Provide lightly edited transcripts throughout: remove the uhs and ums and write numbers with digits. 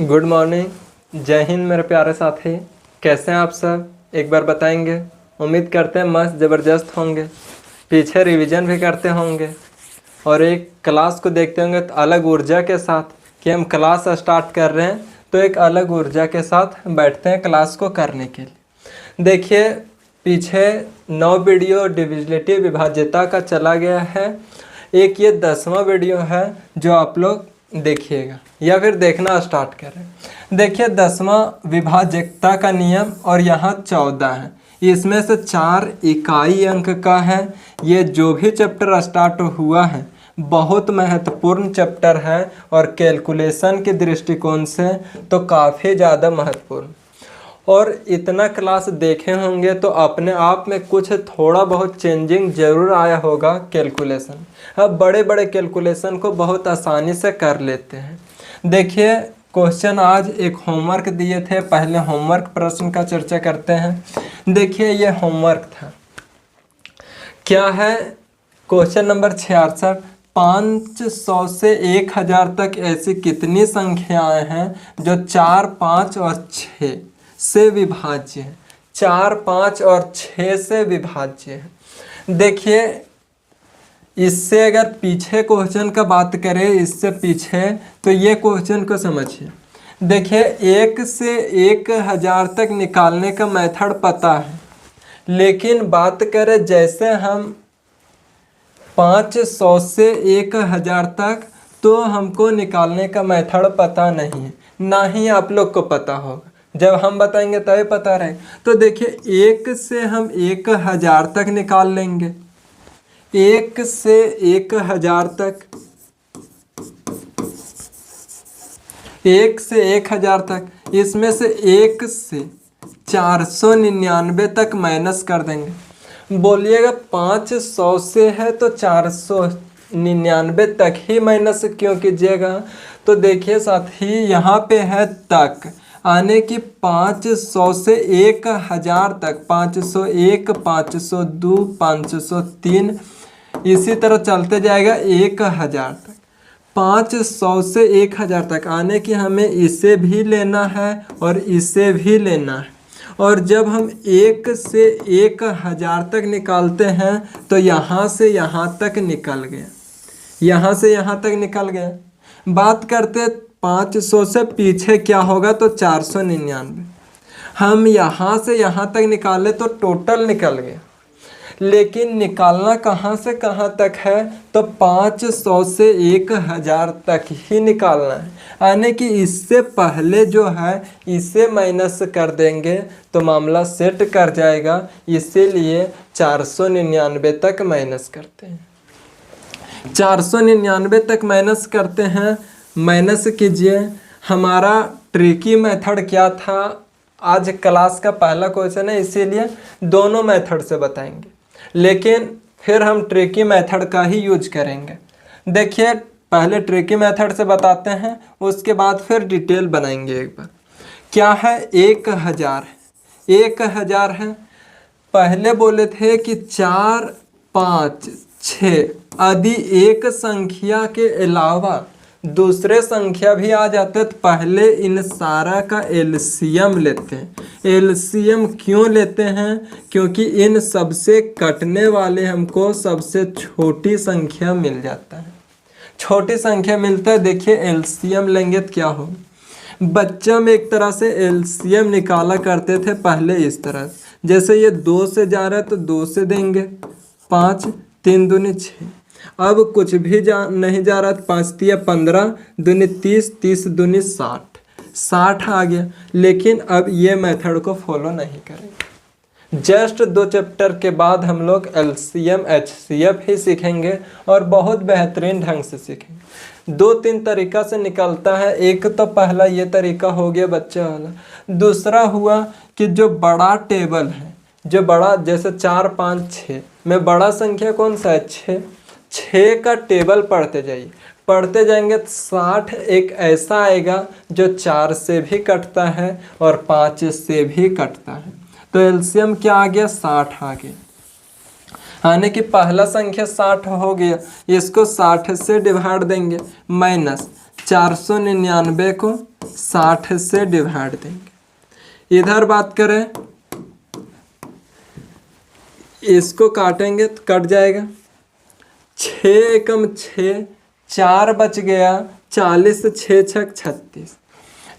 Good morning. जय हिंद मेरे प्यारे साथी। कैसे हैं आप सब? एक बार बताएंगे। उम्मीद करते हैं मस्त ज़बरदस्त होंगे, पीछे रिवीजन भी करते होंगे और एक क्लास को देखते होंगे तो अलग ऊर्जा के साथ कि हम क्लास स्टार्ट कर रहे हैं तो एक अलग ऊर्जा के साथ बैठते हैं क्लास को करने के लिए। देखिए पीछे 9 वीडियो डिविजिबिलिटी विभाज्यता का चला गया है। एक ये 10वां वीडियो है जो आप लोग देखिएगा या फिर देखना स्टार्ट करें। देखिए 10वां विभाज्यता का नियम और यहाँ 14 है। इसमें से 4 इकाई अंक का है। ये जो भी चैप्टर स्टार्ट हुआ है बहुत महत्वपूर्ण चैप्टर है और कैलकुलेशन के दृष्टिकोण से तो काफ़ी ज़्यादा महत्वपूर्ण। और इतना क्लास देखे होंगे तो अपने आप में कुछ थोड़ा बहुत चेंजिंग ज़रूर आया होगा कैलकुलेशन। अब बड़े बड़े कैलकुलेशन को बहुत आसानी से कर लेते हैं। देखिए क्वेश्चन आज एक होमवर्क दिए थे, पहले होमवर्क प्रश्न का चर्चा करते हैं। देखिए ये होमवर्क था, क्या है? क्वेश्चन नंबर 66, 500 से 1000 तक ऐसी कितनी संख्याएं हैं जो 4, 5 और 6 से विभाज्य है? 4, 5 और 6 से विभाज्य है। देखिए इससे अगर पीछे क्वेश्चन का बात करें, इससे पीछे, तो ये क्वेश्चन को समझिए। देखिए 1 से 1000 तक निकालने का मेथड पता है, लेकिन बात करें जैसे हम 500 से 1000 तक, तो हमको निकालने का मेथड पता नहीं है, ना ही आप लोग को पता होगा। जब हम बताएंगे तभी पता रहे। तो देखिए 1 से हम 1000 तक निकाल लेंगे। 1 से 1000 तक, 1 से 1000 तक, इसमें से 1 से 499 तक माइनस कर देंगे। बोलिएगा 500 से है तो 499 तक ही माइनस क्यों कीजिएगा? तो देखिए साथी यहाँ पे है तक, आने की 500 से 1000 तक, 501, 502, 503, इसी तरह चलते जाएगा 1000 तक। 500 से 1000 तक आने की हमें इसे भी लेना है और इसे भी लेना है। और जब हम 1 से 1000 तक निकालते हैं तो यहाँ से यहाँ तक निकल गया, यहाँ से यहाँ तक निकल गया। बात करते 500 से पीछे क्या होगा तो 499। हम यहाँ से यहाँ तक निकाले तो टोटल निकल गया, लेकिन निकालना कहाँ से कहाँ तक है? तो 500 से 1000 तक ही निकालना है। यानी कि इससे पहले जो है इसे माइनस कर देंगे तो मामला सेट कर जाएगा, इसीलिए 499 तक माइनस करते हैं। 499 तक माइनस करते हैं। माइनस कीजिए। हमारा ट्रिकी मेथड क्या था? आज क्लास का पहला क्वेश्चन है, इसीलिए दोनों मेथड से बताएंगे, लेकिन फिर हम ट्रिकी मेथड का ही यूज करेंगे। देखिए पहले ट्रिकी मेथड से बताते हैं, उसके बाद फिर डिटेल बनाएंगे एक बार। क्या है? 1000 है। 1000 है। पहले बोले थे कि 4, 5, 6 आदि एक संख्या के अलावा दूसरे संख्या भी आ जाते हैं तो पहले इन सारा का एलसीएम लेते हैं। एलसीएम क्यों लेते हैं? क्योंकि इन सबसे कटने वाले हमको सबसे छोटी संख्या मिल जाता है। छोटी संख्या मिलता है। देखिए एलसीएम लेंगे तो क्या हो? बच्चा में एक तरह से एलसीएम निकाला करते थे पहले इस तरह, जैसे ये 2 से जा रहा है तो 2 से देंगे, 5, 3 दूनी 6। अब कुछ भी नहीं जा रहा, 5 तिया 15, दूनी 30, 30 दूनी 60, 60 आ गया। लेकिन अब ये मेथड को फॉलो नहीं करेंगे। जस्ट 2 चैप्टर के बाद हम लोग एलसीएम एचसीएफ ही सीखेंगे और बहुत बेहतरीन ढंग से सीखेंगे। 2-3 तरीका से निकलता है। एक तो पहला ये तरीका हो गया बच्चा वाला। दूसरा हुआ कि जो बड़ा टेबल है, जो बड़ा जैसे 4, 5, 6 में बड़ा संख्या कौन सा है? 6 का टेबल पढ़ते जाइए, पढ़ते जाएंगे तो 60 एक ऐसा आएगा जो 4 से भी कटता है और 5 से भी कटता है। तो एलसीएम क्या आ गया? 60 आ गया। यानी कि पहला संख्या 60 हो गया, इसको 60 से डिवाइड देंगे, माइनस 499 को 60 से डिवाइड देंगे। इधर बात करें, इसको काटेंगे तो कट जाएगा, 6 एकम 6, 4 बच गया 40, 6 छक 36।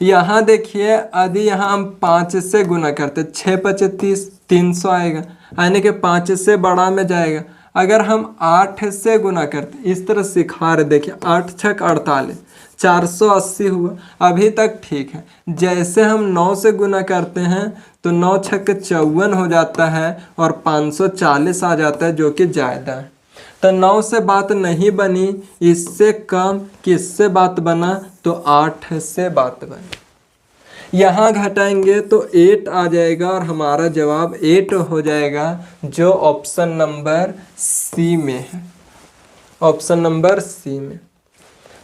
यहाँ देखिए यदि यहाँ हम 5 से गुना करते, 6 पचे 30, 300 आएगा, यानी कि 5 से बड़ा में जाएगा। अगर हम 8 से गुना करते, इस तरह सिखा रहे, देखिए 8 छक 48, 480 हुआ, अभी तक ठीक है। जैसे हम 9 से गुना करते हैं तो 9 छक 54 हो जाता है और 540 आ जाता है, जो कि ज़्यादा है। तो 9 से बात नहीं बनी, इससे कम किससे बात बना, तो 8 से बात बनी। यहाँ घटाएंगे तो 8 आ जाएगा और हमारा जवाब 8 हो जाएगा, जो ऑप्शन नंबर सी में है, ऑप्शन नंबर सी में।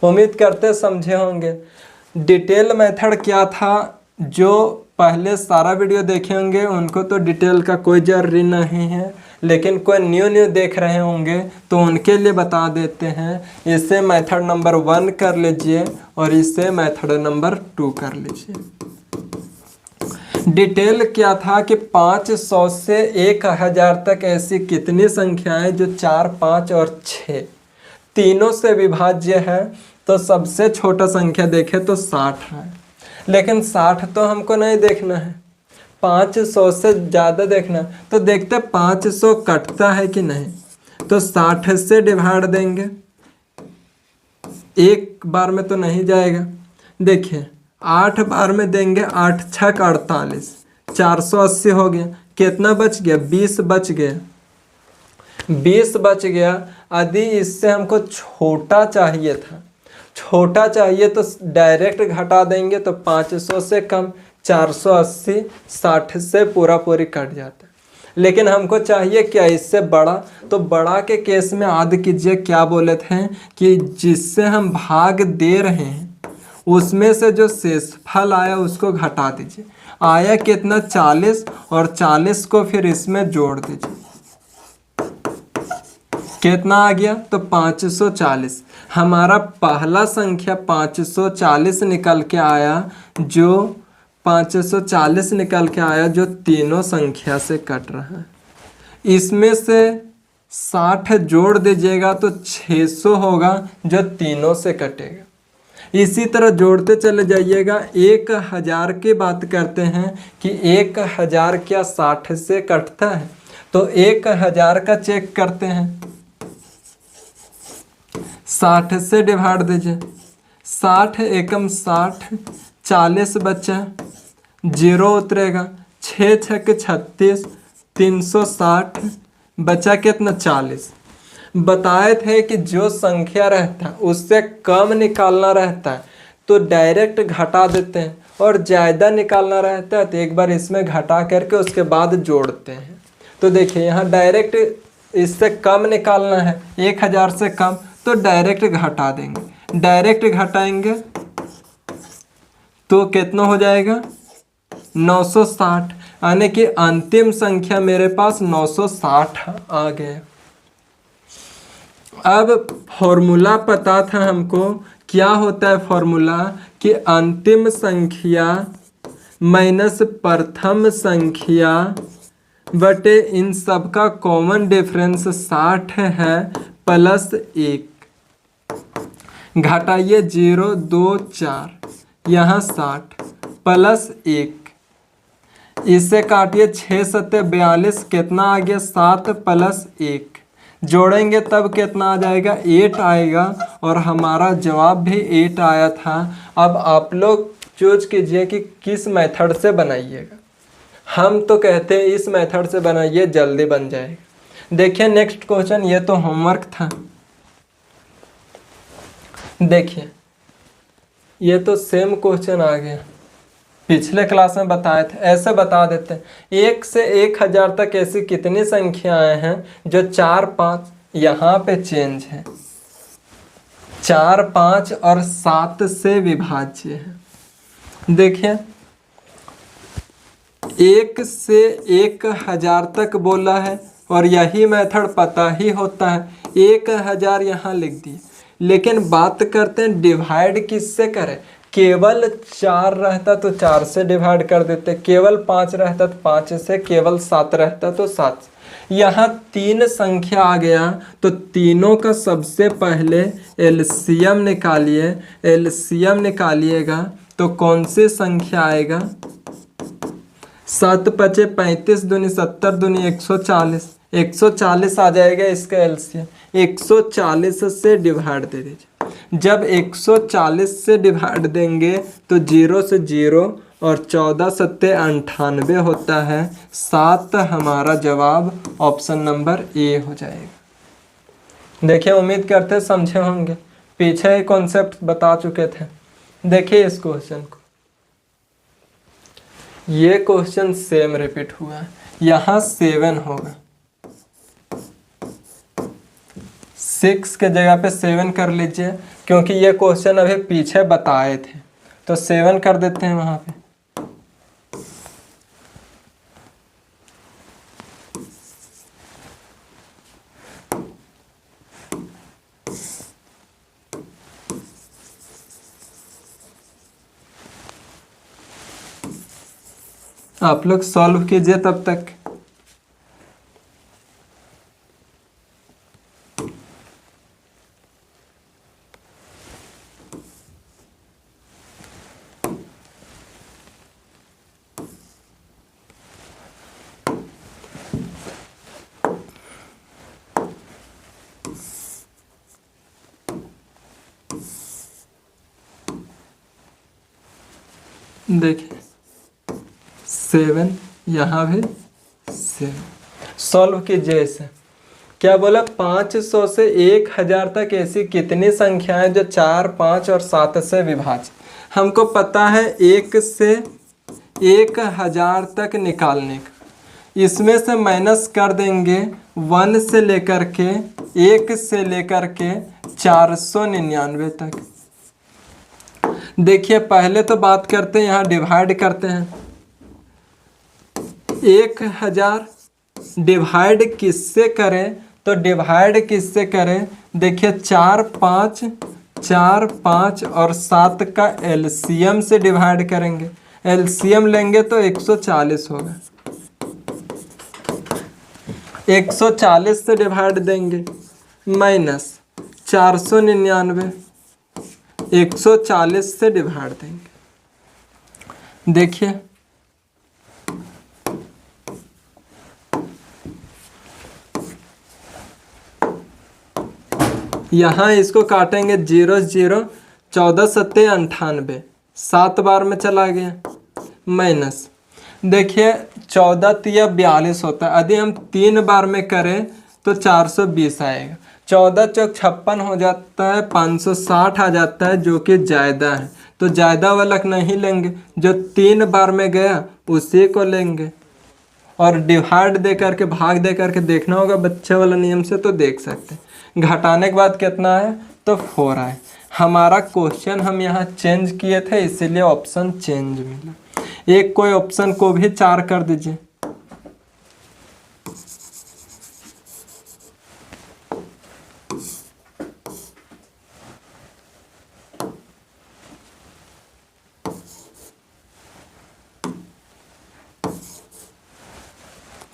उम्मीद करते समझे होंगे। डिटेल मेथड क्या था, जो पहले सारा वीडियो देखे होंगे उनको तो डिटेल का कोई जरूरी नहीं है, लेकिन कोई न्यू देख रहे होंगे तो उनके लिए बता देते हैं। इसे मेथड नंबर 1 कर लीजिए और इसे मेथड नंबर 2 कर लीजिए। डिटेल क्या था कि 500 से 1000 तक ऐसी कितनी संख्याएं जो 4, 5 और 6 तीनों से विभाज्य है। तो सबसे छोटा संख्या देखें तो 60 है, लेकिन 60 तो हमको नहीं देखना है, 500 से ज़्यादा देखना। तो देखते 500 कटता है कि नहीं, तो 60 से डिवाइड देंगे, एक बार में तो नहीं जाएगा। देखिए 8 बार में देंगे, 8 छक 48, 480 हो गया। कितना बच गया, 20 बच गया, 20 बच गया। यदि इससे हमको छोटा चाहिए था, छोटा चाहिए तो डायरेक्ट घटा देंगे, तो 500 से कम 480, 60 से पूरी कट जाता है। लेकिन हमको चाहिए क्या, इससे बड़ा। तो बड़ा के केस में याद कीजिए क्या बोले थे कि जिससे हम भाग दे रहे हैं उसमें से जो शेषफल आया उसको घटा दीजिए। आया कितना, 40, और 40 को फिर इसमें जोड़ दीजिए, कितना आ गया, तो 540। हमारा पहला संख्या 540 निकल के आया, जो 540 निकल के आया जो तीनों संख्या से कट रहा है। इसमें से 60 जोड़ दीजिएगा तो 600 होगा, जो तीनों से कटेगा। इसी तरह जोड़ते चले जाइएगा। 1000 की बात करते हैं कि 1000 क्या 60 से कटता है, तो 1000 का चेक करते हैं, 60 से डिवाइड दीजिए, 60 एकम 60, 40 बचा, 0 उतरेगा, 6 छक 36, 360 बचा कितना, 40। बताए थे कि जो संख्या रहता है उससे कम निकालना रहता है तो डायरेक्ट घटा देते हैं, और ज़्यादा निकालना रहता है तो एक बार इसमें घटा करके उसके बाद जोड़ते हैं। तो देखिए यहाँ डायरेक्ट इससे कम निकालना है, 1000 से कम, तो डायरेक्ट घटा देंगे। डायरेक्ट घटाएंगे तो कितना हो जाएगा, 960, यानी कि अंतिम संख्या मेरे पास 960 आ गया। अब फॉर्मूला पता था हमको, क्या होता है फॉर्मूला, कि अंतिम संख्या माइनस प्रथम संख्या बटे इन सब का कॉमन डिफरेंस 60 है प्लस 1, घटाइए 0, 2, 4, यहाँ 60 प्लस 1, इससे काटिए 6 7 42, कितना आ गया, 7 प्लस 1, जोड़ेंगे तब कितना आ जाएगा, 8 आएगा, और हमारा जवाब भी 8 आया था। अब आप लोग चूज कीजिए कि किस मेथड से बनाइएगा। हम तो कहते हैं इस मेथड से बनाइए, जल्दी बन जाएगा। देखिए नेक्स्ट क्वेश्चन, ये तो होमवर्क था। देखिए ये तो सेम क्वेश्चन आ गया, पिछले क्लास में बताए थे। ऐसे बता देते हैं, 1 से 1000 तक ऐसी कितनी संख्याएं हैं जो 4, 5 यहाँ पे चेंज है, 4, 5 और 7 से विभाज्य है। देखिए 1 से 1000 तक बोला है और यही मेथड पता ही होता है, 1000 यहाँ लिख दिए। लेकिन बात करते हैं डिवाइड किससे करें, केवल 4 रहता तो 4 से डिवाइड कर देते, केवल 5 रहता तो 5 से, केवल 7 रहता तो 7 से। यहाँ 3 संख्या आ गया तो तीनों का सबसे पहले एलसीएम निकालिए। एलसीएम निकालिएगा तो कौन सी संख्या आएगा? 7 पचे 35 दूनी 70 दूनी 140, 140 आ जाएगा इसका एलसीएम। 140 से डिवाइड दे दीजिए। जब 140 से डिवाइड देंगे तो 0 से 0 और 14 सत्ते 98 होता है। 7 हमारा जवाब ऑप्शन नंबर ए हो जाएगा। देखिए, उम्मीद करते समझे होंगे, पीछे ही कॉन्सेप्ट बता चुके थे। देखिए इस क्वेश्चन को, ये क्वेश्चन सेम रिपीट हुआ है। यहाँ 7 होगा, 6 के जगह पे 7 कर लीजिए, क्योंकि ये क्वेश्चन अभी पीछे बताए थे तो 7 कर देते हैं वहाँ पे। आप लोग सॉल्व कीजिए तब तक। देखिए 7, यहाँ भी 7। सॉल्व कीजिए इसे। क्या बोला? 500 से 1000 तक ऐसी कितनी संख्याएं जो 4, 5 और 7 से विभाजित। हमको पता है 1 से 1000 तक निकालने का। इसमें से माइनस कर देंगे 1 से लेकर के 1 से लेकर के 499 तक। देखिए पहले तो बात करते हैं, यहाँ डिवाइड करते हैं। 1000 डिवाइड किससे करें? तो डिवाइड किससे करें? देखिए 4, 5 और 7 का एलसीएम से डिवाइड करेंगे। एलसीएम लेंगे तो 140 होगा। 140 से डिवाइड देंगे, माइनस 499, 140 से डिवाइड देंगे। देखिए यहाँ इसको काटेंगे 0 0, 14 सत्ते 98, 7 बार में चला गया, माइनस। देखिए 14 तिया 42 होता है। यदि हम 3 बार में करें तो 420 आएगा। 14 चौक 56 हो जाता है, 560 आ जाता है, जो कि ज़्यादा है। तो ज़्यादा वाला नहीं लेंगे, जो 3 बार में गया उसी को लेंगे। और डिवाइड दे करके, भाग दे करके देखना होगा बच्चे वाला नियम से, तो देख सकते हैं। घटाने के बाद कितना है? तो 4 आए। हमारा क्वेश्चन हम यहाँ चेंज किए थे, इसीलिए ऑप्शन चेंज मिला। एक कोई ऑप्शन को भी 4 कर दीजिए।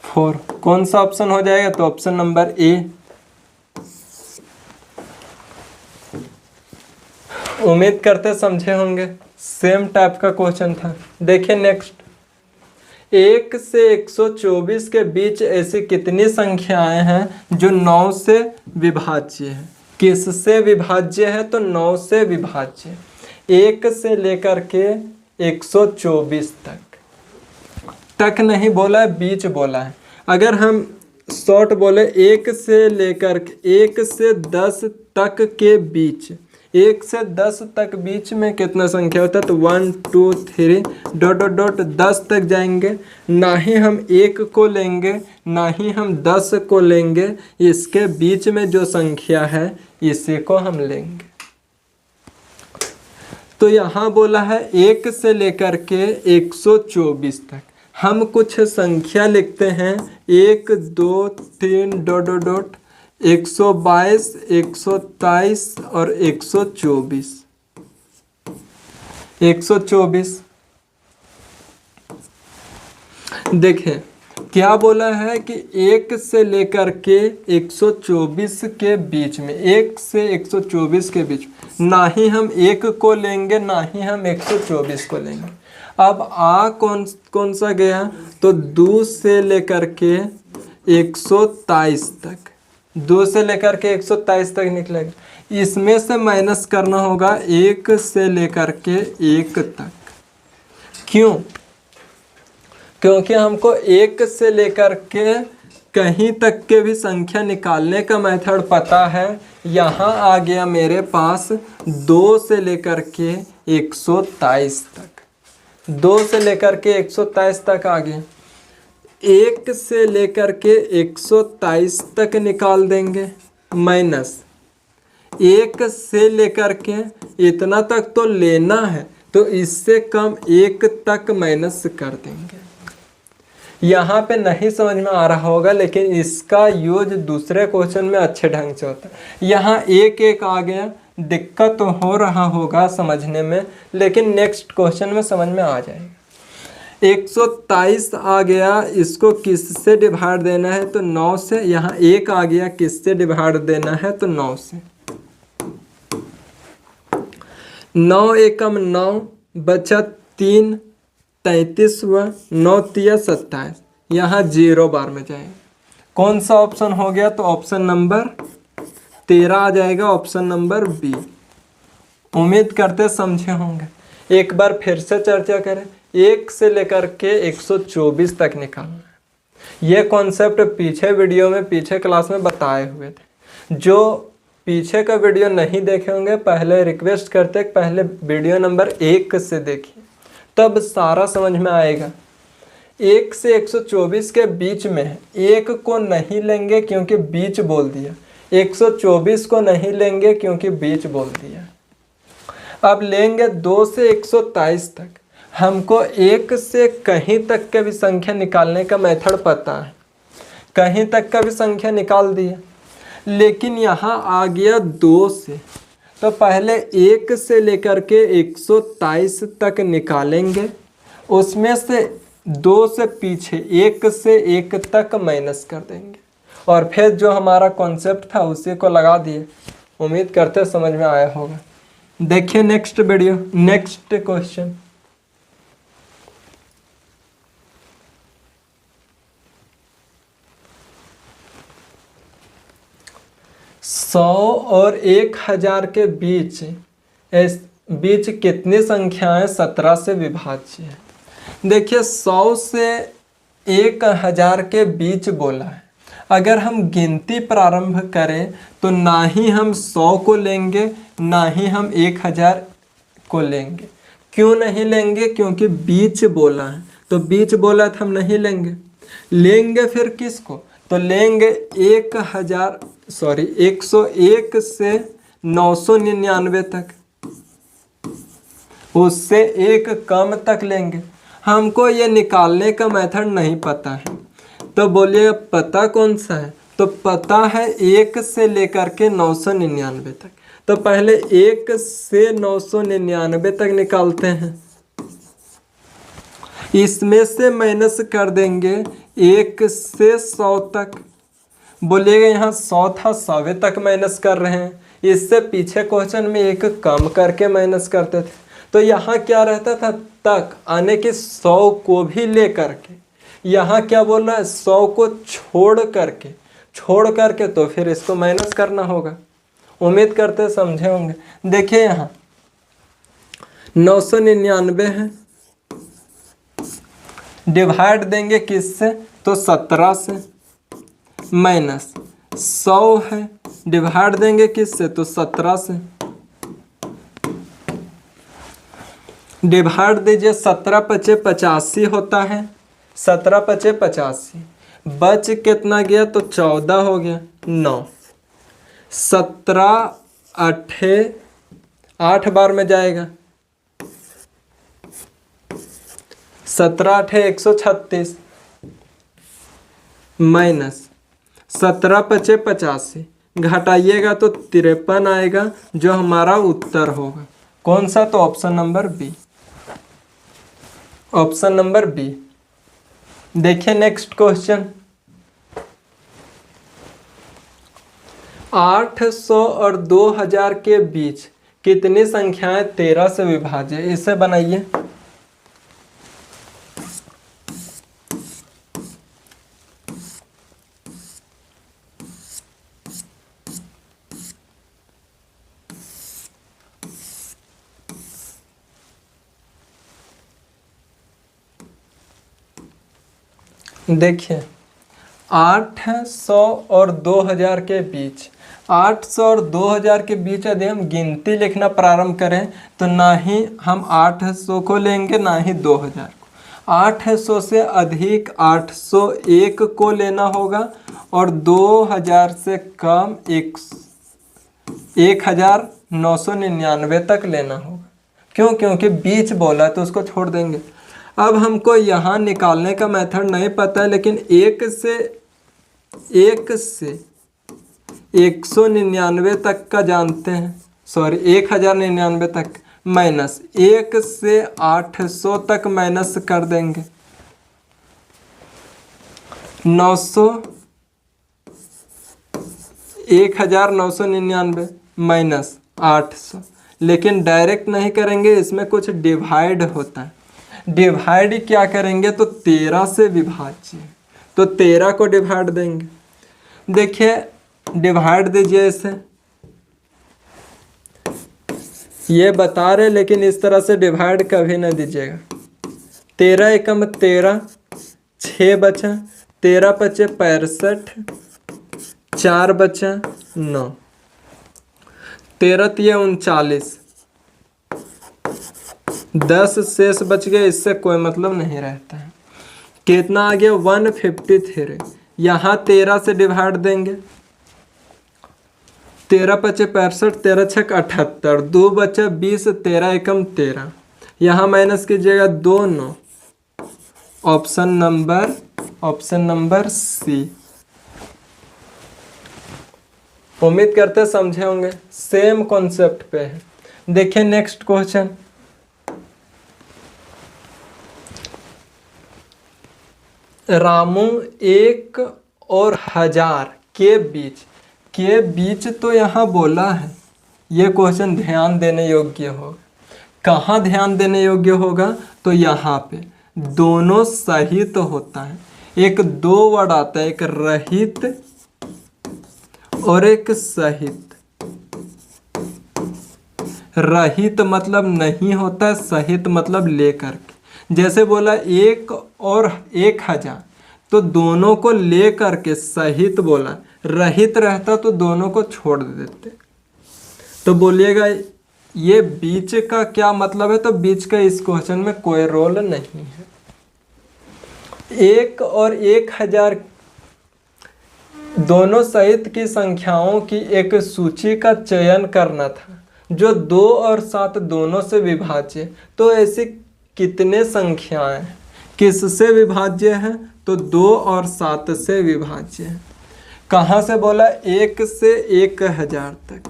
फोर कौन सा ऑप्शन हो जाएगा? तो ऑप्शन नंबर ए। उम्मीद करते समझे होंगे, सेम टाइप का क्वेश्चन था। देखिए नेक्स्ट, 1 से 124 के बीच ऐसी कितनी संख्याएं हैं जो 9 से विभाज्य है? किससे विभाज्य है? तो 9 से विभाज्य। 1 से लेकर के 124 तक नहीं बोला है, बीच बोला है। अगर हम शॉर्ट बोले 1 से लेकर के 1 से 10 तक के बीच, 1 से 10 तक बीच में कितना संख्या होता है? तो 1 2 3 डॉट डॉट डॉट 10 तक जाएंगे। ना ही हम 1 को लेंगे, ना ही हम 10 को लेंगे, इसके बीच में जो संख्या है इसी को हम लेंगे। तो यहाँ बोला है 1 से लेकर के 124 तक। हम कुछ संख्या लिखते हैं, 1 2 3 डॉट डॉट डॉट 122, 123 और 124। 124। देखें क्या बोला है कि 1 से लेकर के 124 के बीच में, 1 से 124 के बीच में ना ही हम 1 को लेंगे ना ही हम 124 को लेंगे। अब कौन सा गया, तो 2 से लेकर के 123 तक, 2 से लेकर के 123 तक निकलेगा। इसमें से माइनस करना होगा 1 से लेकर के 1 तक। क्यों? क्योंकि हमको 1 से लेकर के कहीं तक के भी संख्या निकालने का मेथड पता है। यहाँ आ गया मेरे पास 2 से लेकर के 123 तक, 2 से लेकर के 123 तक आ गया। 1 से लेकर के 123 तक निकाल देंगे, माइनस 1 से लेकर के इतना तक तो लेना है, तो इससे कम 1 तक माइनस कर देंगे। यहाँ पे नहीं समझ में आ रहा होगा, लेकिन इसका यूज दूसरे क्वेश्चन में अच्छे ढंग से होता है। यहाँ 1 आ गया, दिक्कत तो हो रहा होगा समझने में, लेकिन नेक्स्ट क्वेश्चन में समझ में आ जाएगा। 123 आ गया, इसको किससे डिवाइड देना है, तो 9 से। यहाँ 1 आ गया, किससे डिवाइड देना है, तो 9 से। 9 एकम 9 बचा 3, 33 हुआ, 9 तिया 27। यहाँ 0 बार में जाएंगे। कौन सा ऑप्शन हो गया, तो ऑप्शन नंबर 13 आ जाएगा, ऑप्शन नंबर बी। उम्मीद करते समझे होंगे। एक बार फिर से चर्चा करें। 1 से लेकर के 124 तक निकालना है। ये कॉन्सेप्ट पीछे वीडियो में, पीछे क्लास में बताए हुए थे। जो पीछे का वीडियो नहीं देखे होंगे, पहले रिक्वेस्ट करते पहले वीडियो नंबर 1 से देखिए, तब सारा समझ में आएगा। 1 से 124 के बीच में है, 1 को नहीं लेंगे क्योंकि बीच बोल दिया, 124 को नहीं लेंगे क्योंकि बीच बोल दिया। अब लेंगे 2 से 123 तक। हमको 1 से कहीं तक के भी संख्या निकालने का मेथड पता है, कहीं तक का भी संख्या निकाल दिया। लेकिन यहाँ आ गया 2 से, तो पहले 1 से लेकर के 123 तक निकालेंगे, उसमें से 2 से पीछे 1 से 1 तक माइनस कर देंगे, और फिर जो हमारा कॉन्सेप्ट था उसी को लगा दिए। उम्मीद करते समझ में आया होगा। देखिए नेक्स्ट वीडियो, नेक्स्ट क्वेश्चन। सौ और 1000 के बीच कितनी संख्याएं 17 से विभाज्य है। देखिए 100 से 1000 के बीच बोला है। अगर हम गिनती प्रारंभ करें तो ना ही हम 100 को लेंगे ना ही हम 1000 को लेंगे। क्यों नहीं लेंगे? क्योंकि बीच बोला है, तो बीच बोला तो हम नहीं लेंगे। लेंगे फिर किसको? तो लेंगे 101 से 999 तक, उससे एक कम तक लेंगे। हमको ये निकालने का मेथड नहीं पता है, तो बोलिए पता कौन सा है? तो पता है 1 से लेकर के 999 तक। तो पहले 1 से 999 तक निकालते हैं, इसमें से माइनस कर देंगे 1 से 100 तक। बोलिएगा यहाँ 100 था, 100 तक माइनस कर रहे हैं। इससे पीछे क्वेश्चन में एक कम करके माइनस करते थे, तो यहाँ क्या रहता था? तक आने के 100 को भी ले करके। यहाँ क्या बोल रहा है? 100 को छोड़ करके तो फिर इसको माइनस करना होगा। उम्मीद करते समझे होंगे। देखिए यहाँ 999 है, डिवाइड देंगे किससे? तो 17 से, माइनस 100 है, डिवाइड देंगे किससे? तो 17 से। डिवाइड दीजिए, 17 पचे 85 होता है, 17 पचे 85, बच कितना गया? तो 14 हो गया। 9 17 8 बार में जाएगा, 17 8 136, माइनस 17 पचे 85, घटाइएगा तो 53 आएगा, जो हमारा उत्तर होगा। कौन सा? तो option number B. Option number B. देखिए नेक्स्ट क्वेश्चन, 800 और 2000 के बीच कितनी संख्याएं 13 से विभाज्य है? इसे बनाइए। देखिए 800 और 2000 के बीच, 800 और 2000 के बीच यदि हम गिनती लिखना प्रारंभ करें तो ना ही हम 800 को लेंगे ना ही 2000 को। 800 से अधिक 801 को लेना होगा और 2000 से कम 1999 तक लेना होगा। क्यों? क्योंकि बीच बोला तो उसको छोड़ देंगे। अब हमको यहाँ निकालने का मेथड नहीं पता है, लेकिन 1 से 199 तक का जानते हैं, सॉरी 1099 तक, माइनस 1 से 800 तक माइनस कर देंगे, 1999 माइनस 800। लेकिन डायरेक्ट नहीं करेंगे, इसमें कुछ डिवाइड होता है। डिवाइड क्या करेंगे तो 13 से विभाज्य, तो 13 को डिवाइड देंगे। देखिए डिवाइड दीजिए इसे, ये बता रहे लेकिन इस तरह से डिवाइड कभी ना दीजिएगा। 13 एकम 13, 6 बचा, 13 बचे 65, 4 बचा 9, 13 तिये 39, 10 शेष बच गए, इससे कोई मतलब नहीं रहता है। कितना आ गया 153। यहाँ 13 से डिवाइड देंगे, 13 बचे 65, 13 छक 78, 2 बचा 20, 13 एकम 13, यहाँ माइनस कीजिएगा 2 9। Option number C. उम्मीद करते समझे होंगे, सेम कॉन्सेप्ट पे है। देखिए नेक्स्ट क्वेश्चन, रामू 1 और 1000 के बीच तो यहाँ बोला है। ये क्वेश्चन ध्यान देने योग्य होगा। कहाँ ध्यान देने योग्य होगा तो यहाँ पे दोनों सहित होता है। एक 2 वर्ड आता है, एक रहित और एक सहित। रहित मतलब नहीं होता है, सहित मतलब लेकर के। जैसे बोला 1 और 1000 तो दोनों को लेकर के सहित बोला, रहित रहता तो दोनों को छोड़ देते। तो बोलिएगा ये बीच का क्या मतलब है, तो बीच का इस क्वेश्चन में कोई रोल नहीं है। 1 और 1000 दोनों सहित की संख्याओं की एक सूची का चयन करना था जो 2 और 7 दोनों से विभाज्य। तो ऐसी कितने संख्याएं किससे विभाज्य है तो 2 और 7 से विभाज्य है। कहाँ से बोला 1 से 1000 तक,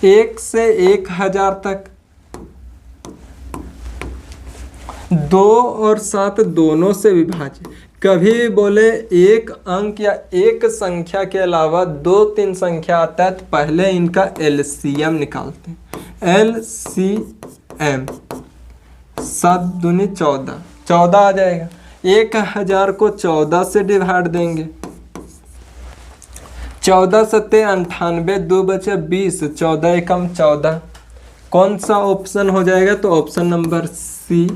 1 से 1000 तक, 2 और 7 दोनों से विभाज्य। कभी भी बोले एक अंक या एक संख्या के अलावा 2-3 संख्या आता है तो पहले इनका एलसीएम निकालते हैं। LCM 7 दूनी 14, 14 आ जाएगा। 1000 को 14 से डिवाइड देंगे, 14 सत्ते 98, 2 बचे 20, 14 एकम 14। कौन सा ऑप्शन हो जाएगा तो ऑप्शन नंबर सी।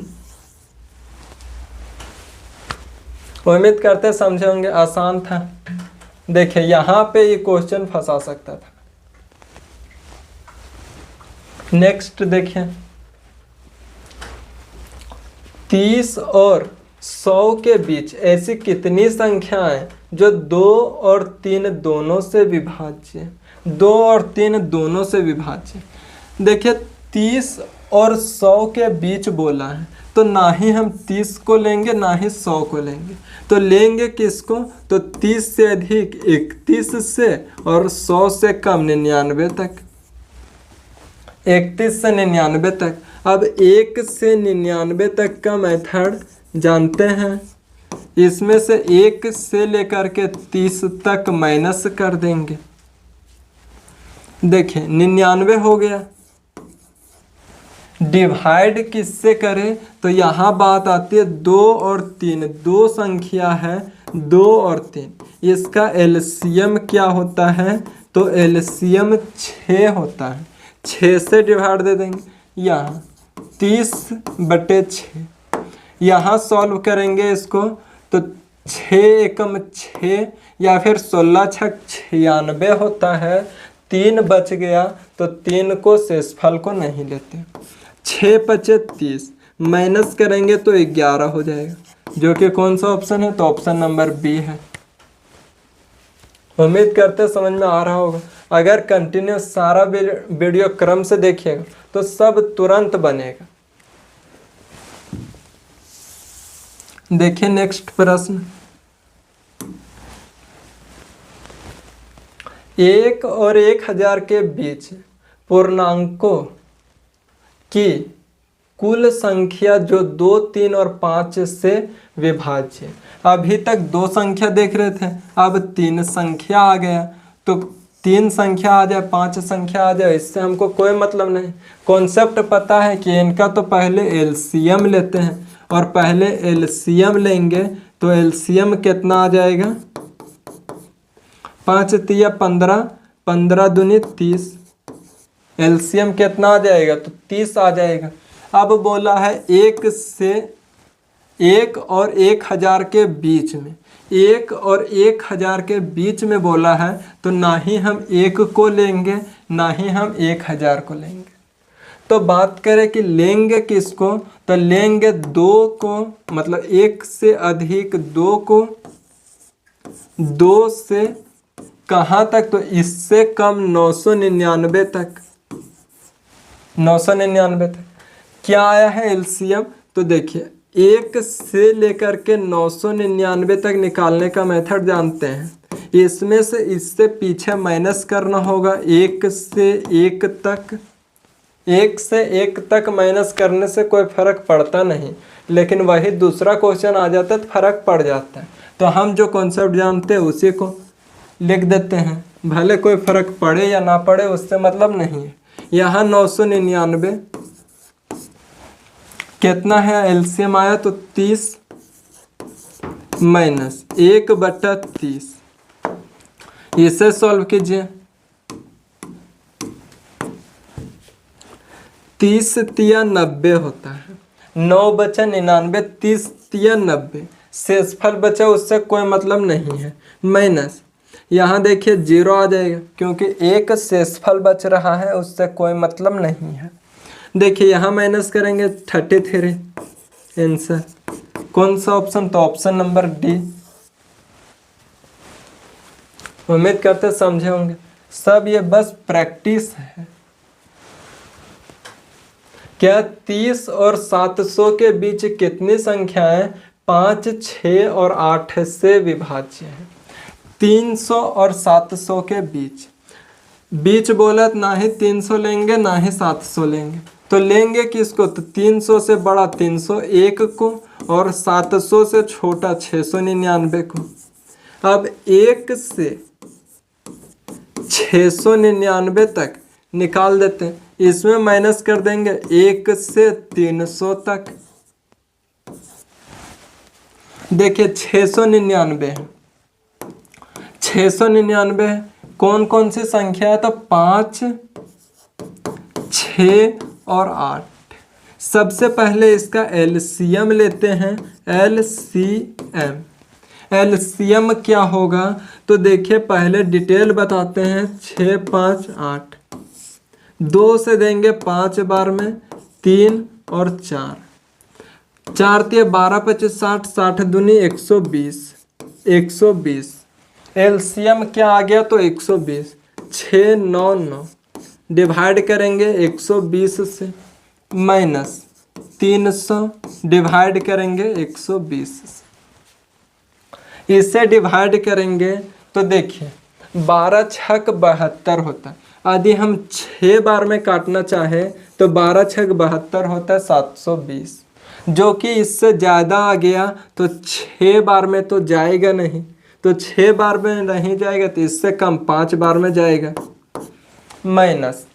उम्मीद करते समझे होंगे, आसान था। देखिए यहाँ पे ये क्वेश्चन फंसा सकता था। नेक्स्ट देखिए 30 और 100 के बीच ऐसी कितनी संख्याएं जो 2 और 3 दोनों से विभाज्य, 2 और 3 दोनों से विभाज्य। देखिए 30 और 100 के बीच बोला है तो ना ही हम 30 को लेंगे ना ही 100 को लेंगे। तो लेंगे किसको तो 30 से अधिक 31 से और 100 से कम 99 तक। 31 से 99 तक। अब 1 से 99 तक का मेथड जानते हैं। इसमें से 1 से लेकर के 30 तक माइनस कर देंगे। देखिए 99 हो गया, डिवाइड किससे करें तो यहाँ बात आती है 2 और 3, दो संख्या है 2 और 3, इसका एलसीएम क्या होता है तो एलसीएम 6 होता है। 6 से डिवाइड दे देंगे, यहाँ 30/6। यहाँ सॉल्व करेंगे इसको तो 6 एकम 6 या फिर 16×6 96 होता है। 3 बच गया तो 3 को शेषफल को नहीं लेते। 6×5 30, माइनस करेंगे तो 11 हो जाएगा, जो कि कौन सा ऑप्शन है तो ऑप्शन नंबर बी है। उम्मीद करते समझ में आ रहा होगा। अगर कंटिन्यू सारा वीडियो क्रम से देखिएगा तो सब तुरंत बनेगा। देखिए नेक्स्ट प्रश्न, 1 और 1000 के बीच पूर्णांकों की कुल संख्या जो 2, 3 और 5 से विभाज्य। अभी तक 2 संख्या देख रहे थे, अब 3 संख्या आ गया तो 3 संख्या आ जाए 5 संख्या आ जाए, इससे हमको कोई मतलब नहीं। कॉन्सेप्ट पता है कि इनका तो पहले एलसीएम लेते हैं, और पहले एलसीएम लेंगे तो एलसीएम कितना आ जाएगा 5 तिया 15, 15 दूनी 30, एलसीएम कितना आ जाएगा तो 30 आ जाएगा। अब बोला है 1 और 1000 के बीच में, 1 और 1000 के बीच में बोला है तो ना ही हम 1 को लेंगे ना ही हम 1000 को लेंगे। तो बात करें कि लेंगे किसको तो लेंगे 2 को, मतलब 1 से अधिक 2 को, 2 से कहाँ तक तो इससे कम 999 तक, 999 तक। क्या आया है एलसीएम तो देखिए 1 से लेकर के 999 तक निकालने का मेथड जानते हैं। इसमें से इससे पीछे माइनस करना होगा 1 से 1 तक। 1 से 1 तक माइनस करने से कोई फर्क पड़ता नहीं, लेकिन वही दूसरा क्वेश्चन आ जाता है तो फर्क पड़ जाता है। तो हम जो कॉन्सेप्ट जानते हैं उसी को लिख देते हैं, भले कोई फर्क पड़े या ना पड़े उससे मतलब नहीं है। यहाँ 999 कितना है एलसीएम आया तो 30 माइनस 1/30, इसे सॉल्व कीजिए। 30 तिया 90 होता है, 9 बचा 99, 30 तिया 90, शेषफल बचा उससे कोई मतलब नहीं है। माइनस यहाँ देखिए 0 आ जाएगा क्योंकि 1 शेषफल बच रहा है, उससे कोई मतलब नहीं है। देखिए यहाँ माइनस करेंगे 33, आंसर कौन सा ऑप्शन तो ऑप्शन नंबर डी। उम्मीद करते समझे होंगे। सब ये बस प्रैक्टिस है। क्या 30 और 700 के बीच कितनी संख्याएं 5, 6 और 8 से विभाज्य है? 300 और 700 के बीच, बीच बोला ना ही 300 लेंगे ना ही 700 लेंगे, तो लेंगे किसको तो 300 से बड़ा 301 को और 700 से छोटा 699 को। अब 1 से 699 तक निकाल देते हैं, इसमें माइनस कर देंगे 1 से 300 तक। देखिए 699 है, 699 है, कौन कौन सी संख्या है तो 5, 6 और 8। सबसे पहले इसका एलसीएम लेते हैं। एलसीएम, एलसीएम क्या होगा तो देखिए पहले डिटेल बताते हैं। 6, 5, 8, 2 से देंगे 5 बार में, 3 और 4, 4 तिया 12, 25, 60, 60 दूनी 120, 120। एलसीएम क्या आ गया तो 120, 6, 9, 9 डिवाइड करेंगे 120 से, माइनस 300 डिवाइड करेंगे 120 से। इसे डिवाइड करेंगे तो देखिए 12 छक 72 होता है। यदि हम 6 बार में काटना चाहें तो 12 छक 72 होता है 720, जो कि इससे ज़्यादा आ गया तो 6 बार में तो जाएगा नहीं, तो 6 बार में नहीं जाएगा तो इससे कम 5 बार में जाएगा। माइनस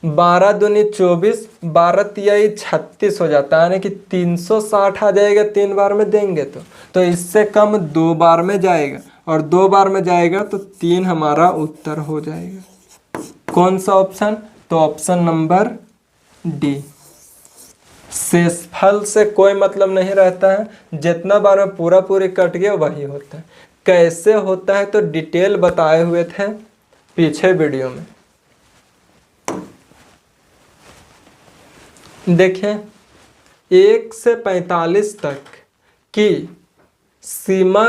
12 दूनी 24, 12 तियाई 36 हो जाता है, यानी कि 360 आ जाएगा 3 बार में देंगे तो इससे कम 2 बार में जाएगा, और 2 बार में जाएगा तो 3 हमारा उत्तर हो जाएगा। कौन सा ऑप्शन? तो ऑप्शन नंबर डी। शेषफल से कोई मतलब नहीं रहता है, जितना बार में पूरी कट गया वही होता है। कैसे होता है तो डिटेल बताए हुए थे पीछे वीडियो में। देखें 1 से 45 तक की सीमा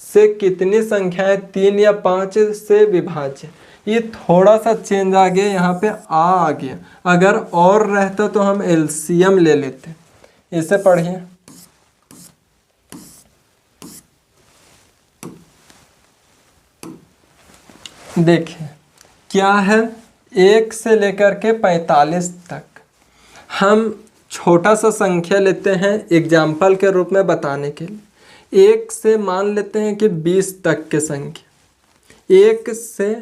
से कितनी संख्याएं 3 या 5 से विभाज्य। ये थोड़ा सा चेंज आ गया, यहाँ पे आ गया। अगर और रहता तो हम एलसीएम ले लेते। इसे पढ़िए। देखिए क्या है, 1 से लेकर के 45 तक हम छोटा सा संख्या लेते हैं एग्जाम्पल के रूप में बताने के लिए। 1 से मान लेते हैं कि 20 तक के संख्या, 1 से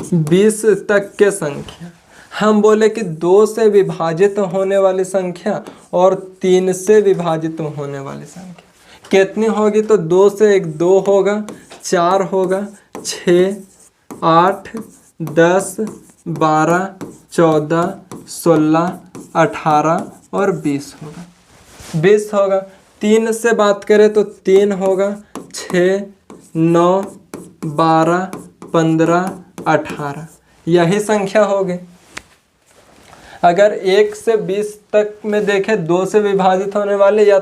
20 तक के संख्या हम बोले कि 2 से विभाजित होने वाली संख्या और 3 से विभाजित होने वाली संख्या कितनी होगी? तो 2 से 1 2 होगा, 4 होगा, 6, 8, 10, 12, 14, 16, 18 और 20 होगा। 20 होगा। 3 से बात करें तो 3 होगा, 6, 9, 12, 15, 18, यही संख्या होगी। अगर 1 से 20 तक में देखें 2 से विभाजित होने वाले या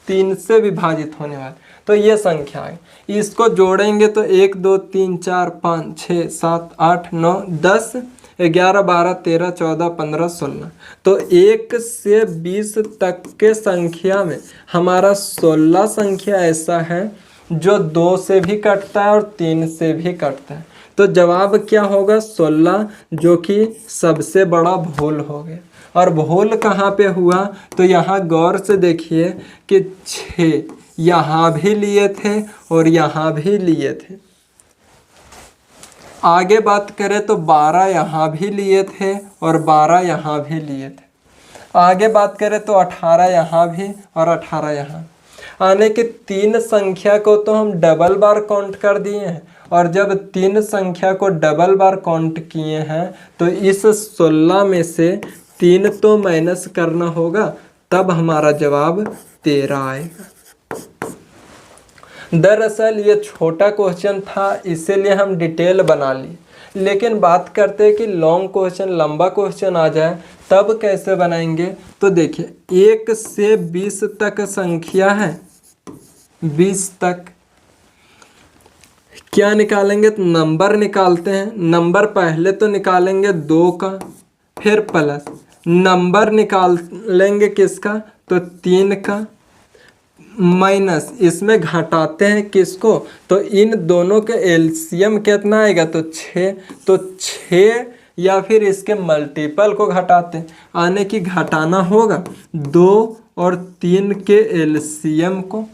3 से विभाजित होने वाले, तो ये संख्या है। इसको जोड़ेंगे तो 1 2 3 4 5 6 7 8 9 10 11 12 13 14 15 16। तो 1 से 20 तक के संख्या में हमारा 16 संख्या ऐसा है जो 2 से भी कटता है और 3 से भी कटता है। तो जवाब क्या होगा? 16, जो कि सबसे बड़ा भूल हो गया। और भूल कहाँ पे हुआ? तो यहाँ गौर से देखिए कि 6 यहाँ भी लिए थे और यहाँ भी लिए थे। आगे बात करें तो 12 यहाँ भी लिए थे और 12 यहाँ भी लिए थे। आगे बात करें तो 18 यहाँ भी और 18 यहाँ। आने के 3 संख्या को तो हम डबल बार काउंट कर दिए हैं, और जब 3 संख्या को डबल बार काउंट किए हैं तो इस 16 में से 3 तो माइनस करना होगा, तब हमारा जवाब 13 आएगा। दरअसल ये छोटा क्वेश्चन था, इसीलिए हम डिटेल बना ली। लेकिन बात करते हैं कि लॉन्ग क्वेश्चन, लंबा क्वेश्चन आ जाए तब कैसे बनाएंगे। तो देखिए 1 से 20 तक संख्या है, 20 तक क्या निकालेंगे? तो नंबर निकालते हैं। नंबर पहले तो निकालेंगे 2 का, फिर प्लस नंबर निकालेंगे किसका? तो 3 का, माइनस इसमें घटाते हैं किसको? तो इन दोनों के एलसीएम कितना आएगा? तो 6। तो 6 या फिर इसके मल्टीपल को घटाते, आने की घटाना होगा 2 और 3 के एलसीएम को।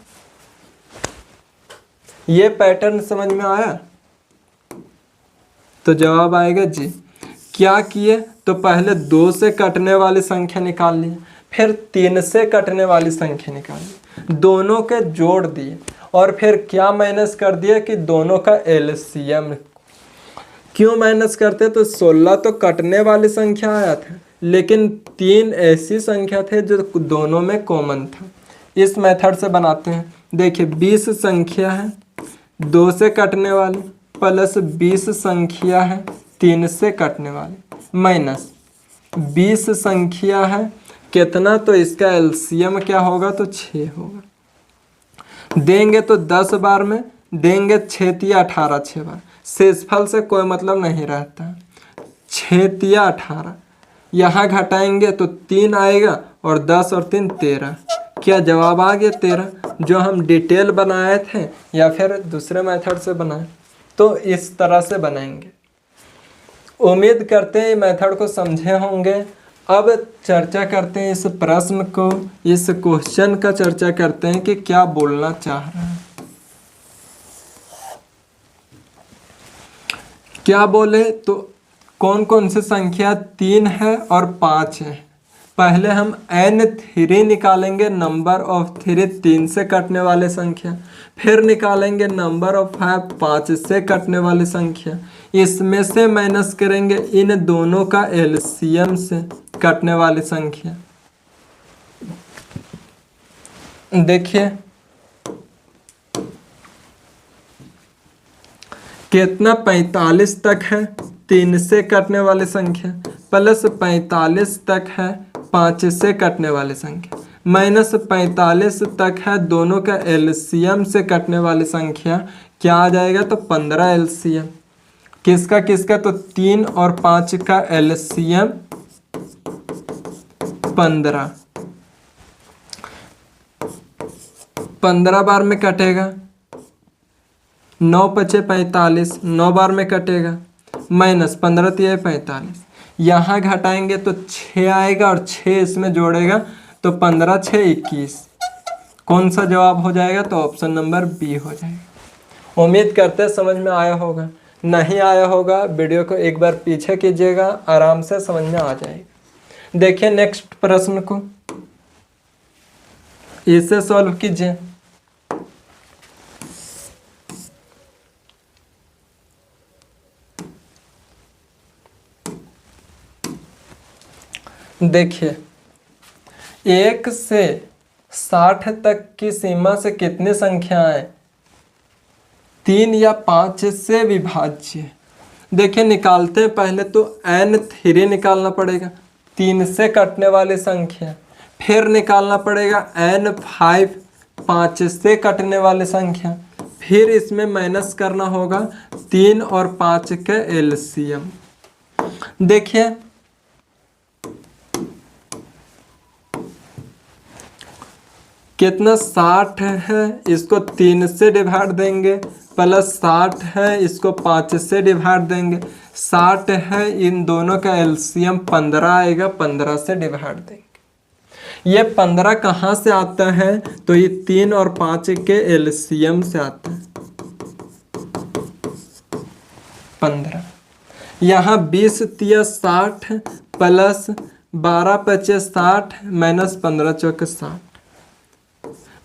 ये पैटर्न समझ में आया? तो जवाब आएगा जी। क्या किए? तो पहले 2 से कटने वाली संख्या निकाल ली, फिर 3 से कटने वाली संख्या निकाल ली, दोनों के जोड़ दिए और फिर क्या माइनस कर दिया कि दोनों का एलसीएम। क्यों माइनस करते? तो 16 तो कटने वाली संख्या आया था, लेकिन 3 ऐसी संख्या थे जो दोनों में कॉमन था। इस मेथड से बनाते हैं। देखिए 20 संख्या है 2 से कटने वाली, प्लस 20 संख्या है 3 से कटने वाली, माइनस 20 संख्या है कितना? तो इसका एलसीएम क्या होगा? तो 6 होगा। देंगे तो 10 बार में देंगे, 6 तिया 18 6 बार। शेषफल से कोई मतलब नहीं रहता। 6 तिया 18, यहाँ घटाएंगे तो 3 आएगा और 10 और 3 13। क्या जवाब आ गया 13, जो हम डिटेल बनाए थे या फिर दूसरे मेथड से बनाए? तो इस तरह से बनाएंगे। उम्मीद करते हैं मेथड को समझे होंगे। अब चर्चा करते हैं इस प्रश्न को, इस क्वेश्चन का चर्चा करते हैं कि क्या बोलना चाह रहा है। क्या बोले तो कौन कौन सी संख्या 3 है और 5 है। पहले हम n3 निकालेंगे, नंबर ऑफ 3 3 से कटने वाले संख्या। फिर निकालेंगे नंबर ऑफ 5 5 से कटने वाली संख्या। इसमें से माइनस करेंगे इन दोनों का एलसीएम से कटने वाली संख्या। देखिए कितना 45 तक है 3 से कटने वाली संख्या, प्लस 45 तक है 5 से कटने वाली संख्या, माइनस 45 तक है दोनों का एलसीएम से कटने वाली संख्या। क्या आ जाएगा तो 15 एलसीएम। किसका किसका तो 3 और 5 का एलसीएम 15। 15 बार में कटेगा, 9 पचे 45, 9 बार में कटेगा, माइनस 15 तिया 45। यहाँ घटाएंगे तो 6 आएगा और 6 इसमें जोड़ेगा तो 15 6 21। कौन सा जवाब हो जाएगा तो ऑप्शन नंबर बी हो जाएगा। उम्मीद करते हैं समझ में आया होगा। नहीं आया होगा वीडियो को एक बार पीछे कीजिएगा, आराम से समझ में आ जाएगा। देखिए नेक्स्ट प्रश्न को, इसे सॉल्व कीजिए। देखिए 1 से 60 तक की सीमा से कितनी संख्याएं 3 या 5 से विभाज्य। देखिए निकालते हैं। पहले तो n3 निकालना पड़ेगा 3 से कटने वाली संख्या, फिर निकालना पड़ेगा n5 5 से कटने वाली संख्या, फिर इसमें माइनस करना होगा 3 और 5 के एलसीएम। देखिए कितना 60 है, इसको 3 से डिवाइड देंगे, प्लस 60 है इसको 5 से डिवाइड देंगे, 60 है इन दोनों का एलसीएम 15 आएगा, 15 से डिवाइड देंगे। ये 15 कहाँ से आता है तो ये 3 और 5 के एलसीएम से आता है 15। यहाँ 20 तिया 60 प्लस 12 पचे 60 माइनस 15 चौके 60।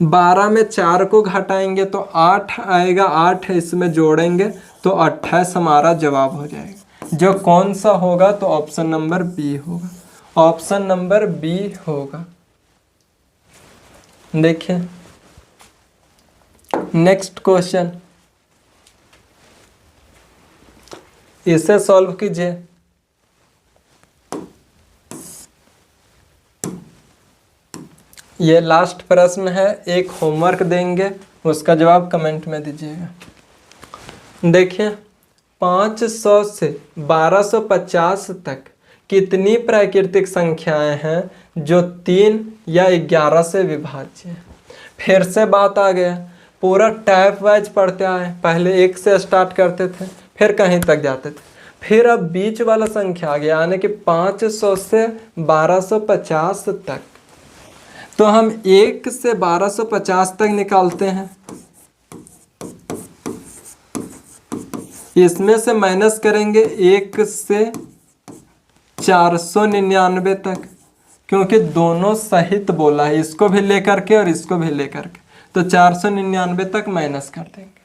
12 में 4 को घटाएंगे तो 8 आएगा, 8 इसमें जोड़ेंगे तो 28 हमारा जवाब हो जाएगा। जो कौन सा होगा तो ऑप्शन नंबर बी होगा। ऑप्शन नंबर बी होगा। देखिए नेक्स्ट क्वेश्चन, इसे सॉल्व कीजिए। ये लास्ट प्रश्न है, एक होमवर्क देंगे, उसका जवाब कमेंट में दीजिएगा। देखिए 500 से 1250 तक कितनी प्राकृतिक संख्याएं हैं जो 3 या 11 से विभाज्य है। फिर से बात आ गया, पूरा टाइप वाइज पढ़ते आए। पहले 1 से स्टार्ट करते थे, फिर कहीं तक जाते थे, फिर अब बीच वाला संख्या आ गया, यानी कि 500 से 1250 तक। तो हम 1 से 1250 तक निकालते हैं, इसमें से माइनस करेंगे 1 से 499 तक, क्योंकि दोनों सहित बोला है, इसको भी लेकर के और इसको भी लेकर के, तो 499 तक माइनस कर देंगे।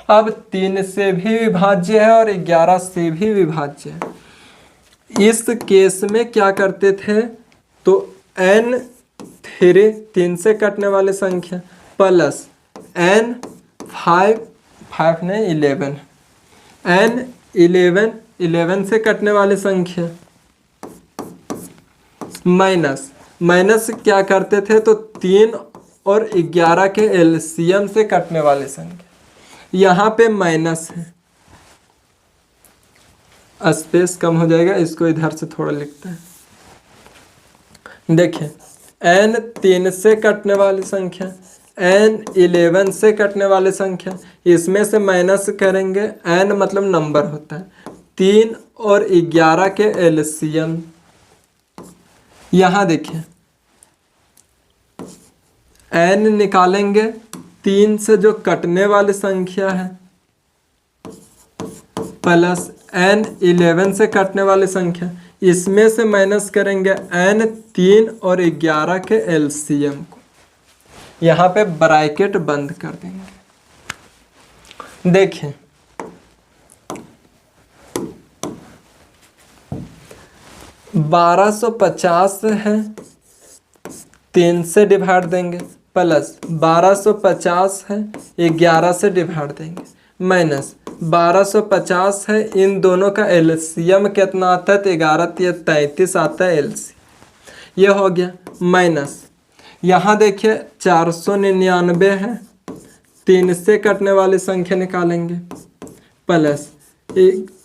अब 3 से भी विभाज्य है और 11 से भी विभाज्य है। इस केस में क्या करते थे तो n3 3 से कटने वाली संख्या प्लस n5 ने 11 n11 11 से कटने वाली संख्या माइनस क्या करते थे तो 3 और 11 के एलसीएम से कटने वाली संख्या। यहाँ पे माइनस है, स्पेस कम हो जाएगा, इसको इधर से थोड़ा लिखते हैं। देखिए n 3 से कटने वाली संख्या n 11 से कटने वाली संख्या, इसमें से माइनस करेंगे। n मतलब नंबर होता है। 3 और 11 के एलसीएम, यहाँ देखिए n निकालेंगे 3 से जो कटने वाली संख्या है प्लस n 11 से कटने वाली संख्या, इसमें से माइनस करेंगे n 3 और 11 के एलसीएम को। यहाँ पे ब्रैकेट बंद कर देंगे। देखिए 1250 है, 3 से डिवाइड देंगे, प्लस 1250 है 11 से डिवाइड देंगे, माइनस 1250 है, इन दोनों का एलसीएम कितना आता है तो 11 या 33 आता है एलसीएम, ये हो गया। माइनस यहाँ देखिए 499 है, 3 से कटने वाली संख्या निकालेंगे, प्लस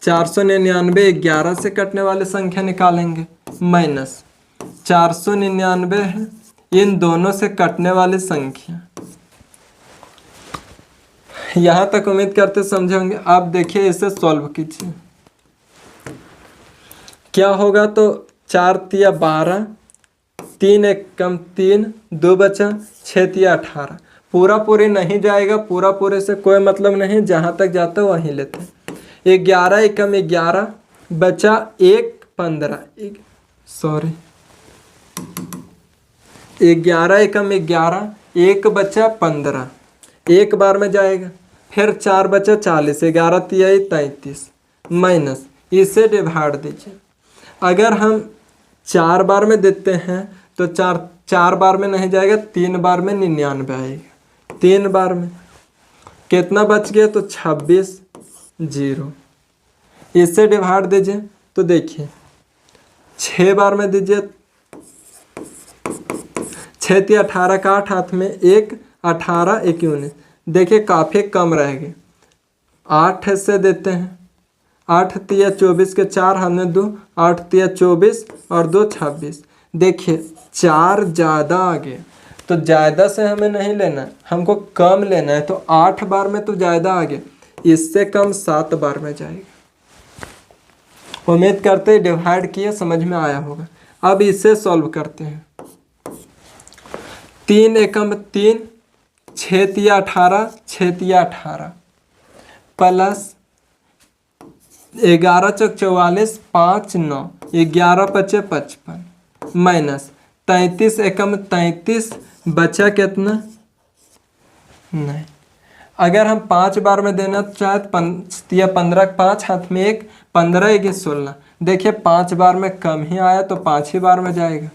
499 11 से कटने वाली संख्या निकालेंगे, माइनस 499 है, इन दोनों से कटने वाली संख्या। यहाँ तक उम्मीद करते समझे होंगे। आप देखिए इसे सॉल्व कीजिए, क्या होगा तो 4 तिया 12, 3 एक कम 3, 2 बचा, 6 तिया 18। पूरा पूरी नहीं जाएगा, पूरा पूरे से कोई मतलब नहीं, जहाँ तक जाता है वहीं लेते हैं। 11 एकम 11 बचा 1 15, सॉरी 11 एकम 11, 1 बचा 15, एक बार में जाएगा, फिर 4 बचा 40, 11 तिया 33, माइनस इसे डिवाइड दीजिए। अगर हम 4 बार में देते हैं तो 4 बार में नहीं जाएगा, 3 बार में 99 आएगा, 3 बार में कितना बच गया तो 26 0, इससे डिवाइड दीजिए तो देखिए 6 बार में दीजिए, 6 तिया 18 का 8 हाथ में 1, 18 1 19, देखिए काफ़ी कम रहेगी। 8 से देते हैं, 8 तिया 24 के 4 हाथ में 2, 8 तिया 24 और 2 26, देखिए 4 ज़्यादा आ गया, तो ज़्यादा से हमें नहीं लेना है, हमको कम लेना है, तो 8 बार में तो ज़्यादा आ गया, इससे कम 7 बार में जाएगा। उम्मीद करते हैं डिवाइड किए समझ में आया होगा। अब इसे सॉल्व करते हैं। 3 एकम 3, 6 तिया 18, 6 तिया 18, प्लस 11 चौक 44, 5 9, 11 पचे 55, माइनस 33 एकम 33 बचा कितना नहीं। अगर हम 5 बार में देना चाहे 15, 5 हाथ में 1, 15 1 16, देखिए 5 बार में कम ही आया तो 5 ही बार में जाएगा।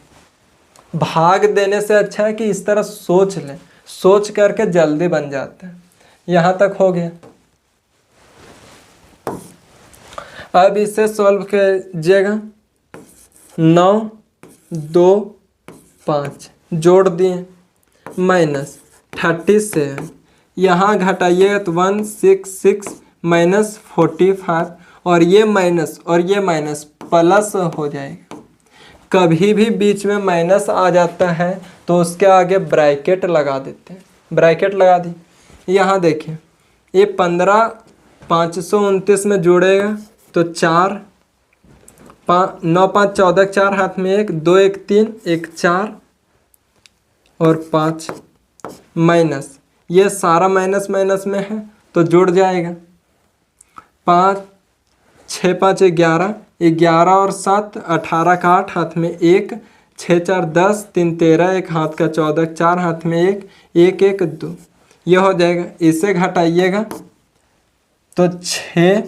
भाग देने से अच्छा है कि इस तरह सोच लें, सोच करके जल्दी बन जाते हैं। यहाँ तक हो गया। अब इसे सॉल्व कीजिएगा। 9 2 5 जोड़ दिए, माइनस 37, यहाँ घटाइएगा तो 166 माइनस 45, और ये माइनस प्लस हो जाएगा। कभी भी बीच में माइनस आ जाता है तो उसके आगे ब्रैकेट लगा देते हैं। ब्रैकेट लगा दी। यहाँ देखिए ये 15 529 में जोड़ेगा तो 4 9 5 14, 4 हाथ में 1, 2 1 3, 1 4 और 5, माइनस ये सारा माइनस माइनस में है तो जुड़ जाएगा। 5 6 5 11, 11 और 7 18 का 8 हाथ में 1, 6 4 10, 3 13, 1 हाथ का 14, 4 हाथ में 1, 1 1 2, ये हो जाएगा। इसे घटाइएगा तो 6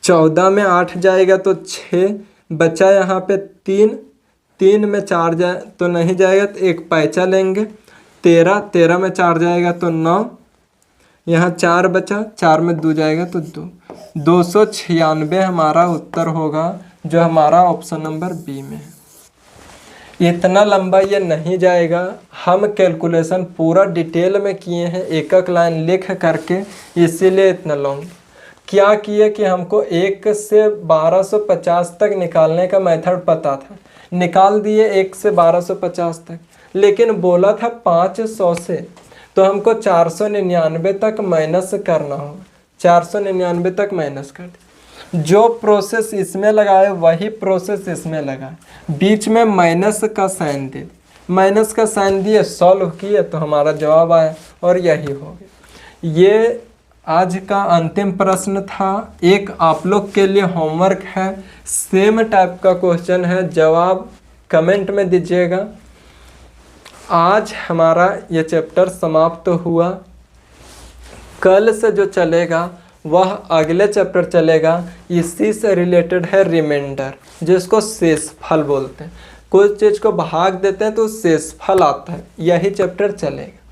14 में 8 जाएगा तो 6 बचा, यहाँ पे 3 में 4 जाए तो नहीं जाएगा तो एक पैचा लेंगे। 13 में 4 जाएगा तो 9, यहाँ 4 बचा, 4 में 2 जाएगा तो 2, 296 हमारा उत्तर होगा, जो हमारा ऑप्शन नंबर बी में है। इतना लंबा ये नहीं जाएगा, हम कैलकुलेशन पूरा डिटेल में किए हैं, एक एक लाइन लिख करके, इसीलिए इतना लॉन्ग। क्या किए कि हमको 1 से 1250 तक निकालने का मेथड पता था, निकाल दिए 1 से 1250 तक। लेकिन बोला था 500 से, तो हमको 499 तक माइनस करना होगा। 499 तक माइनस कर दिया। जो प्रोसेस इसमें लगाए वही प्रोसेस इसमें लगाए, बीच में माइनस का साइन दे, माइनस का साइन दिए, सॉल्व किए तो हमारा जवाब आया और यही हो गया। ये आज का अंतिम प्रश्न था। एक आप लोग के लिए होमवर्क है, सेम टाइप का क्वेश्चन है, जवाब कमेंट में दीजिएगा। आज हमारा ये चैप्टर समाप्त हुआ। कल से जो चलेगा वह अगले चैप्टर चलेगा, इसी से रिलेटेड है रिमाइंडर, जिसको शेषफल बोलते हैं। कुछ चीज़ को भाग देते हैं तो शेषफल आता है, यही चैप्टर चलेगा।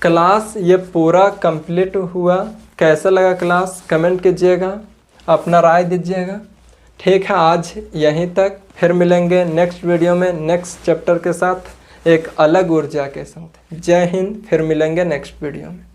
क्लास ये पूरा कंप्लीट हुआ। कैसा लगा क्लास कमेंट कीजिएगा, अपना राय दीजिएगा। ठीक है, आज यहीं तक, फिर मिलेंगे नेक्स्ट वीडियो में नेक्स्ट चैप्टर के साथ, एक अलग ऊर्जा के साथ। जय हिंद, फिर मिलेंगे नेक्स्ट वीडियो में।